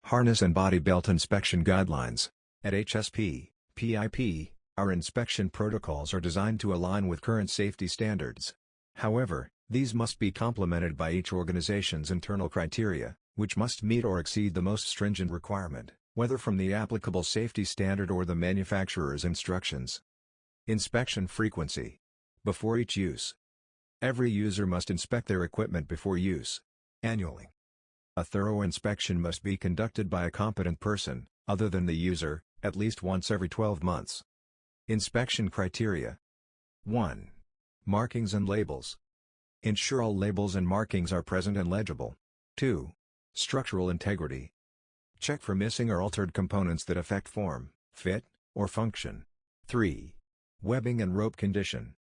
Harness and Body Belt Inspection Guidelines. At HSP, PIP, our inspection protocols are designed to align with current safety standards. However, these must be complemented by each organization's internal criteria, which must meet or exceed the most stringent requirement, whether from the applicable safety standard or the manufacturer's instructions. Inspection frequency. Before each use. Every user must inspect their equipment before use. Annually. A thorough inspection must be conducted by a competent person, other than the user, at least once every 12 months. Inspection criteria. 1. Markings and labels. Ensure all labels and markings are present and legible. 2. Structural integrity. Check for missing or altered components that affect form, fit, or function. 3. Webbing and rope condition.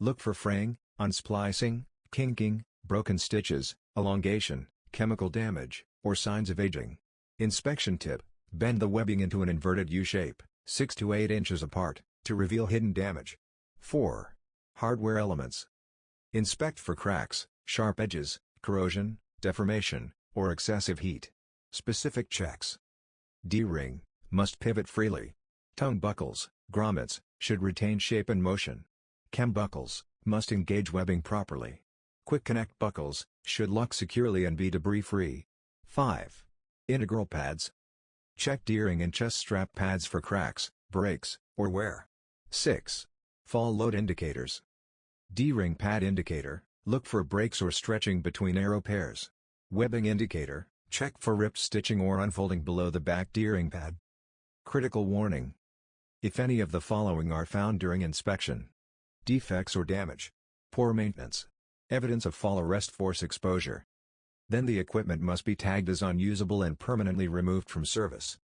Look for fraying, unsplicing, kinking, broken stitches, elongation, chemical damage, or signs of aging. Inspection tip: bend the webbing into an inverted U shape, 6 to 8 inches apart, to reveal hidden damage. 4. Hardware elements. Inspect for cracks, sharp edges, corrosion, deformation, or excessive heat. Specific checks. D-ring must pivot freely. Tongue buckles, grommets, should retain shape and motion. Cam buckles must engage webbing properly. Quick connect buckles should lock securely and be debris-free. 5. Integral pads. Check D-ring and chest strap pads for cracks, breaks, or wear. 6. Fall load indicators. D-ring pad indicator, look for breaks or stretching between arrow pairs. Webbing indicator, check for ripped stitching or unfolding below the back D-ring pad. Critical warning. If any of the following are found during inspection: defects or damage, poor maintenance, evidence of fall arrest force exposure, then the equipment must be tagged as unusable and permanently removed from service.